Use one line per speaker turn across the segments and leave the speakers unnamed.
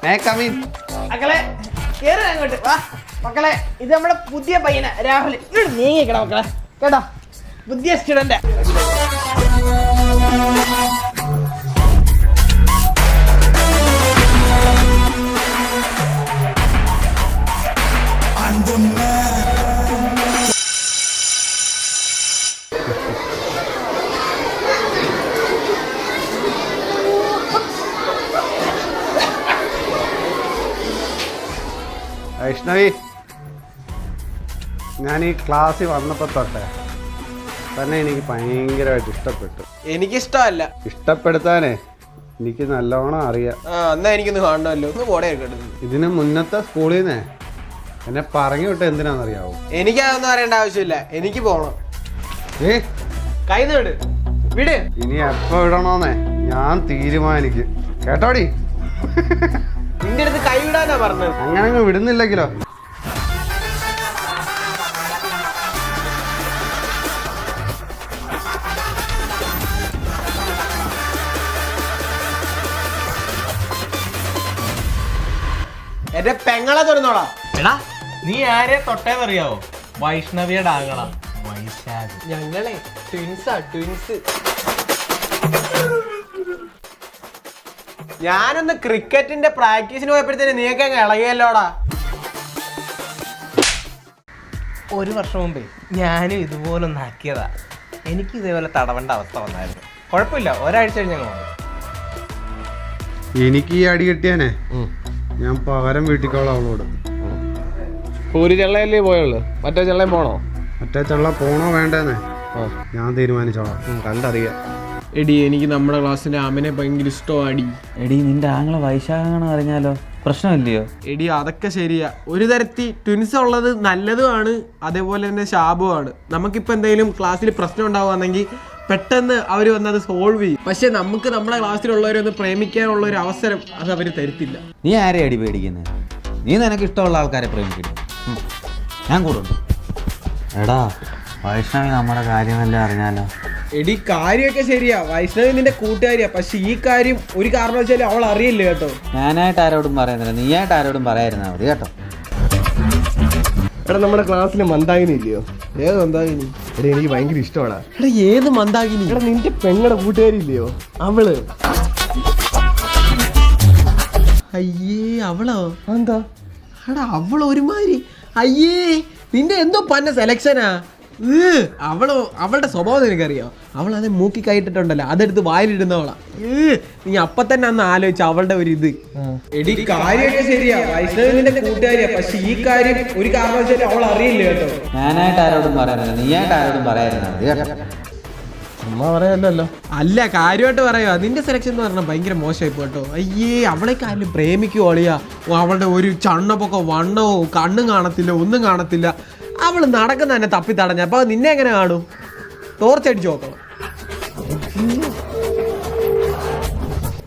മക്കളെ കേറി അങ്ങോട്ട് വാ. മക്കളെ ഇത് നമ്മുടെ പുതിയ പയ്യന രാഹുൽ. ഇങ്ങോട്ട് നീങ്ങിക്കട മക്കളെ കേട്ടോ, പുതിയ സ്റ്റുഡന്റ്.
വൈഷ്ണവി, ഞാൻ ഈ ക്ലാസ്സിൽ വന്നപ്പോൾ തൊട്ടേ തന്നെ എനിക്ക് ഭയങ്കരമായിട്ട് ഇഷ്ടപ്പെട്ടു.
എനിക്കിഷ്ടമല്ല.
ഇഷ്ടപ്പെടുത്താനേ എനിക്ക് നല്ലോണം അറിയാം.
എന്നാ എനിക്കൊന്ന് കാണണമല്ലോ, ഒന്ന് പോടെ.
ഇതിന് മുന്നത്തെ സ്കൂളിൽ നിന്നേ എന്നെ പറഞ്ഞു വിട്ട് എന്തിനാണെന്നറിയാവോ?
എനിക്കതൊന്നും അറിയേണ്ട ആവശ്യമില്ല, എനിക്ക് പോണം. കൈ വിട് വിട്.
ഇനി എപ്പോ വിടണോന്നേ ഞാൻ തീരുമാനിക്കും, കേട്ടോടി.
നിന്റെ അടുത്ത് കൈ വിടാനാ പറഞ്ഞത്.
അങ്ങനെ അങ്ങ് വിടുന്നില്ലെങ്കിലോ?
എന്റെ പെങ്ങളെ തുറന്നോളാ.
എടാ നീ ആരെ തൊട്ടേന്നറിയാവോ? വൈഷ്ണവിയുടെ ആങ്ങളാ വൈശാഖ്.
ഞങ്ങളെ ട്വിൻസാ, ട്വിൻസ്. ഞാനൊന്ന് ക്രിക്കറ്റിന്റെ പ്രാക്ടീസിന് പോയപ്പോഴത്തേന് നീയൊക്കെ അങ്ങ് ഇളകിയല്ലോടാ.
ഒരു വർഷം മുമ്പേ ഞാനും ഇതുപോലൊന്ന് ആക്കിയതാ. എനിക്ക് ഇതേപോലെ തടവേണ്ട അവസ്ഥ വന്നായിരുന്നു. കുഴപ്പമില്ല, ഒരാഴ്ച കഴിഞ്ഞ് ഞങ്ങൾ വന്നു.
എനിക്ക് ഈ അടി കിട്ടിയാനേ ഞാൻ പകരം വീട്ടിക്കോളാം അവളോട്.
ഒരു ചെള്ളയല്ലേ പോയുള്ളു, മറ്റേ ചെള്ളയും പോണോ?
മറ്റേ ചെള്ള പോണോ വേണ്ടേന്നേ ഞാൻ തീരുമാനിച്ചോളാം.
കണ്ടറിയാം.
എടി എനിക്ക് നമ്മുടെ ക്ലാസ്സിലെ അമ്മനെ ഭയങ്കര ഇഷ്ടമാടി.
എടി നിന്റെ ആങ്ങളെ വൈശാഖാണെന്ന് അറിഞ്ഞാലോ പ്രശ്നമില്ലയോ?
എടി അതൊക്കെ ശരിയാ, ഒരു തരത്തിൽ ട്വിൻസ് ഉള്ളത് നല്ലതുമാണ്, അതേപോലെ തന്നെ ശാപമാണ്. നമുക്കിപ്പോൾ എന്തെങ്കിലും ക്ലാസ്സിൽ പ്രശ്നം ഉണ്ടാവുകയാണെങ്കിൽ പെട്ടെന്ന് അവർ വന്നത് സോൾവ് ചെയ്യും. പക്ഷെ നമുക്ക് നമ്മുടെ ക്ലാസ്സിലുള്ളവരെ ഒന്ന് പ്രേമിക്കാനുള്ള ഒരു അവസരം അത് അവർ തരത്തില്ല.
നീ ആരെ അടി പേടിക്കുന്നത്? നീ നിനക്ക് ഇഷ്ടമുള്ള ആൾക്കാരെ പ്രേമിക്കണം, ഞാൻ കൂടെ ഉണ്ട്. എടാ വൈഷ്ണവി നമ്മുടെ കാര്യമെല്ലാം അറിഞ്ഞാലോ?
എടി കാര്യമൊക്കെ ശരിയാ, വൈഷ്ണവി നിന്റെ കൂട്ടുകാരിയാ. പക്ഷെ ഈ കാര്യം ഒരു കാരണവശാലും അവൾ അറിയില്ല കേട്ടോ.
ഞാനായിട്ട് ആരോടും പറയുന്നില്ല, നീയായിട്ട് ആരോടും പറയാതിരുന്നാൽ മതി കേട്ടോ.
എടാ നമ്മുടെ ക്ലാസ്സിൽ മന്ദാകിനി ഇല്ലയോ? ഏത് മന്ദാകിനി? എടാ എനിക്ക് ഭയങ്കര ഇഷ്ടമാടാ.
എടാ ഏത് മന്ദാകിനി?
എടാ നിന്റെ പെങ്ങളുടെ കൂട്ടുകാരി ഇല്ലയോ അവള്?
അയ്യേ അവളോ?
എന്താ?
എടാ അവൾ ഒരുമാതിരി. അയ്യേ നിന്റെ എന്തോ പന്ന സെലക്ഷനാ. അവളുടെ സ്വഭാവം നിനക്കറിയോ? അവൾ അത് മൂക്കി കൈയിട്ടിട്ടുണ്ടല്ലോ, അതെടുത്ത് വായിലിടുന്നവളാ. നീ അപ്പൊ തന്നെ അന്ന് ആലോചിച്ച അവളുടെ ഒരു ഇത്. എടി കാര്യമൊക്കെ ശരിയാ, വൈഷ്ണവിന്റെ കൂട്ടുകാരിയാ. പക്ഷെ ഈ കാര്യം ഒരു കാരണവശാലും അവൾ അറിയില്ല കേട്ടോ.
ഞാനായിട്ട് ആരോടും പറയുന്നില്ല, നീയായിട്ട് ആരോടും പറയാതിരുന്നാൽ മതി കേട്ടോ.
അമ്മ പറയാല്ലോ.
അല്ല കാര്യമായിട്ട് പറയുക, നിന്റെ സെലക്ഷൻ എന്ന് പറഞ്ഞാൽ ഭയങ്കര മോശമായി പോട്ടോ. അയ്യേ അവളേക്ക് ആരും പ്രേമിക്കുവോളിയാ. അവളുടെ ഒരു ചണ്ണപ്പൊക്കെ വണ്ണവും കണ്ണും കാണത്തില്ല, ഒന്നും കാണത്തില്ല. അവൾ നടക്കുന്ന തന്നെ തപ്പി തടഞ്ഞ. അപ്പൊ നിന്നെ എങ്ങനെ കാണും? ടോർച്ചടിച്ച് നോക്കണം.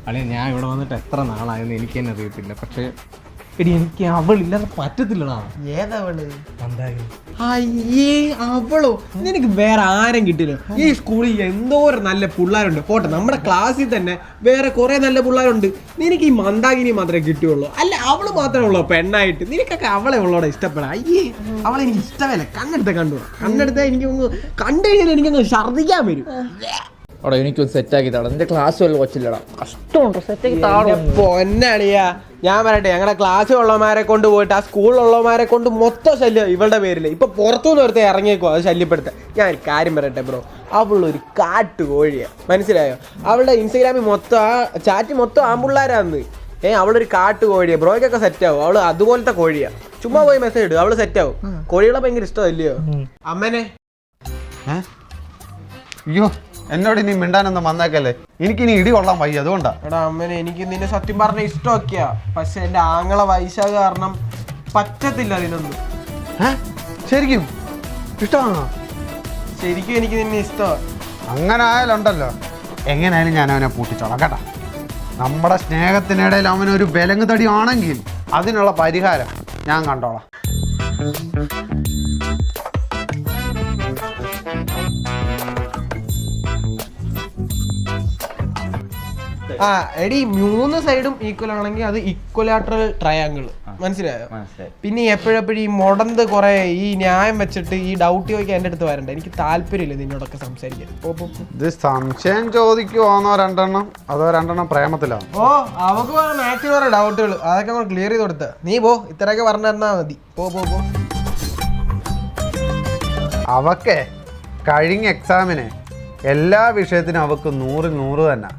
അല്ലെ ഞാൻ ഇവിടെ വന്നിട്ട് എത്ര നാളായെന്ന് എനിക്ക് തന്നെ അറിയത്തില്ല. പക്ഷെ എടി എനിക്ക് അവളില്ലാതെ പറ്റത്തില്ലടാ.
ഏതവള്?
മന്ദാകിനി.
അയ്യേ അവളോ? നിനക്ക് വേറെ ആരും കിട്ടില്ല. ഈ സ്കൂളിൽ എന്തോരം നല്ല പിള്ളേരുണ്ട്. പോട്ടെ നമ്മുടെ ക്ലാസ്സിൽ തന്നെ വേറെ കുറെ നല്ല പിള്ളേരുണ്ട്. നിനക്ക് ഈ മന്ദാകിനി മാത്രമേ കിട്ടുകയുള്ളൂ. അല്ല അവള് മാത്രമേ ഉള്ളൂ പെണ്ണായിട്ട്. നിനക്കൊക്കെ അവളെ ഉള്ളോടെ ഇഷ്ടപ്പെടാം. അയ്യേ അവളെ എനിക്ക് ഇഷ്ടമല്ല. കണ്ണെടുത്ത എനിക്കൊന്ന് കണ്ടു കഴിഞ്ഞാൽ എനിക്കൊന്ന് ഛർദ്ദിക്കാൻ വരും.
അവിടെ എനിക്കൊന്ന് സെറ്റാക്കി താടാ. നിന്റെ ക്ലാസ് വല്ല കൊച്ചില്ലടാ, കഷ്ടമുണ്ടോ? സെറ്റാക്കി താടോ.
പൊന്നളിയാ ഞാൻ പറയട്ടെ, ഞങ്ങളുടെ ക്ലാസ്സിൽ ഉള്ളവന്മാരെ കൊണ്ട് പോയിട്ട് ആ സ്കൂളിലുള്ളവന്മാരെ കൊണ്ട് മൊത്തം ശല്യം ഇവളുടെ പേരിൽ. ഇപ്പൊ പുറത്തുനിന്ന് ഒരുത്തേ ഇറങ്ങിയേക്കോ അത് ശല്യപ്പെടുത്താൻ. ഞാൻ ഒരു കാര്യം പറയട്ടെ ബ്രോ, അവളൊരു കാട്ടുകോഴിയാ, മനസ്സിലായോ? അവളുടെ ഇൻസ്റ്റഗ്രാമിൽ മൊത്തം ആ ചാറ്റ് മൊത്തം ആമ്പിള്ളാരാന്ന്. അവളൊരു കാട്ടുകോഴിയാ. ബ്രോയ്ക്കൊക്കെ സെറ്റാവും. അവള് അതുപോലത്തെ കോഴിയാ. ചുമ്മാ പോയി മെസ്സേജ് ഇടും, അവള് സെറ്റാവും. കോഴികളെ ഭയങ്കര ഇഷ്ടമല്ലയോ അമ്മനെ?
അയ്യോ എന്നോട് ഇനി മിണ്ടാനൊന്നും വന്നേക്കല്ലേ, എനിക്കിനി ഇടി കൊള്ളാൻ വയ്യ, അതുകൊണ്ടാ.
എടാ അമ്മനെ എനിക്ക് നിന്നെ സത്യം പറഞ്ഞ ഇഷ്ടമൊക്കെയാ. പക്ഷെ എന്റെ ആങ്ങളെ വൈശാഖ കാരണം പറ്റത്തില്ല അതിനൊന്നും.
ശരിക്കും ഇഷ്ടമാണോ?
ശരിക്കും എനിക്ക് നിന്നെ ഇഷ്ടമാണ്.
അങ്ങനെ ആയാലുണ്ടല്ലോ, എങ്ങനെയായാലും ഞാൻ അവനെ പൂട്ടിച്ചോളാം കേട്ടോ. നമ്മുടെ സ്നേഹത്തിനിടയിൽ അവനൊരു വിലങ്ങ് തടി ആണെങ്കിൽ അതിനുള്ള പരിഹാരം ഞാൻ കണ്ടോളാം.
ആ എടി 3 സൈഡും ഈക്വൽ ആണെങ്കിൽ അത് ഇക്വലാട്രൽ ട്രയാങ്കിൾ മനസ്സിലായോ?
മനസ്സിലായി.
പിന്നെ എപ്പോഴെപ്പോഴും ഈ മുടന്ത് കുറെ ഈ ന്യായം വെച്ചിട്ട് ഈ ഡൗട്ട് ചോദിക്കാൻ എൻ്റെ അടുത്ത് വരണ്ട. എനിക്ക് താല്പര്യമില്ല നിന്നോടൊക്കെ സംസാരിക്കാൻ.
ഇത് സംശയം ചോദിക്കുവാന്നോ 2 എണ്ണം, അതോ 2 എണ്ണം പ്രേമത്തിലാണോ?
ഓ അവക്ക് മാത്സിന് കുറെ ഡൗട്ടുകൾ, അതൊക്കെ നമ്മൾ ക്ലിയർ ചെയ്ത് കൊടുത്ത. നീ പോ, ഇത്രയൊക്കെ പറഞ്ഞു തന്നാ മതി. പോ.
അവക്കെ കഴിഞ്ഞ എക്സാമിന് എല്ലാ വിഷയത്തിനും അവക്ക് 100-ൽ 100 തന്നെ.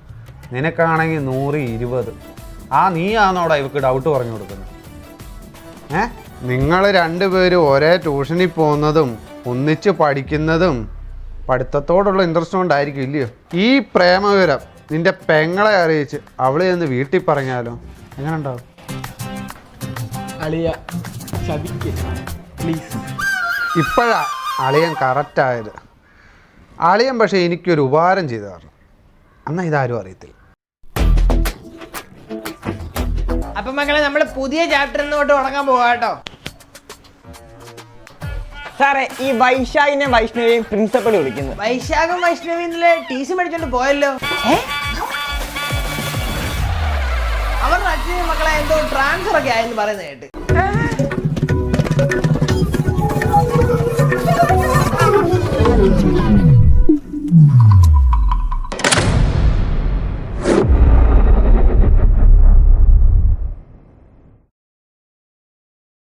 നിനക്കാണെങ്കിൽ 100-20. നീയാണോടാ ഇവക്ക് ഡൗട്ട് പറഞ്ഞു കൊടുക്കുന്നത്? നിങ്ങൾ രണ്ടുപേരും ഒരേ ട്യൂഷനിൽ പോകുന്നതും ഒന്നിച്ച് പഠിക്കുന്നതും പഠിത്തത്തോടുള്ള ഇൻട്രസ്റ്റ് കൊണ്ടായിരിക്കും ഇല്ലയോ? ഈ പ്രേമവിവരം നിന്റെ പെങ്ങളെ അറിയിച്ച് അവളെ ഒന്ന് വീട്ടിൽ പറഞ്ഞാലോ എങ്ങനെ ഉണ്ടാവും?
അളിയ ചതിക്ക് പ്ലീസ്.
ഇപ്പോഴാ അളിയൻ കറക്റ്റായത്. അളിയൻ പക്ഷേ എനിക്കൊരു ഉപകാരം ചെയ്തു തരണം. എന്നാൽ ഇതാരും അറിയത്തില്ല.
അപ്പൊ മക്കളെ നമ്മള് പുതിയ ചാപ്റ്റർ തൊട്ട് തുടങ്ങാൻ പോവാ കേട്ടോ.
സാറേ ഈ വൈശാഖിനെ വൈഷ്ണവിയെയും പ്രിൻസിപ്പൾ വിളിക്കുന്നു.
വൈശാഖം വൈഷ്ണവി ഇന്നലെ TC മേടിച്ചോണ്ട് പോയല്ലോ. അവരുടെ അച്ഛനും മക്കളെ എന്തോ ട്രാൻസ്ഫർ ഒക്കെ ആയെന്ന് പറയുന്നത് കേട്ട്.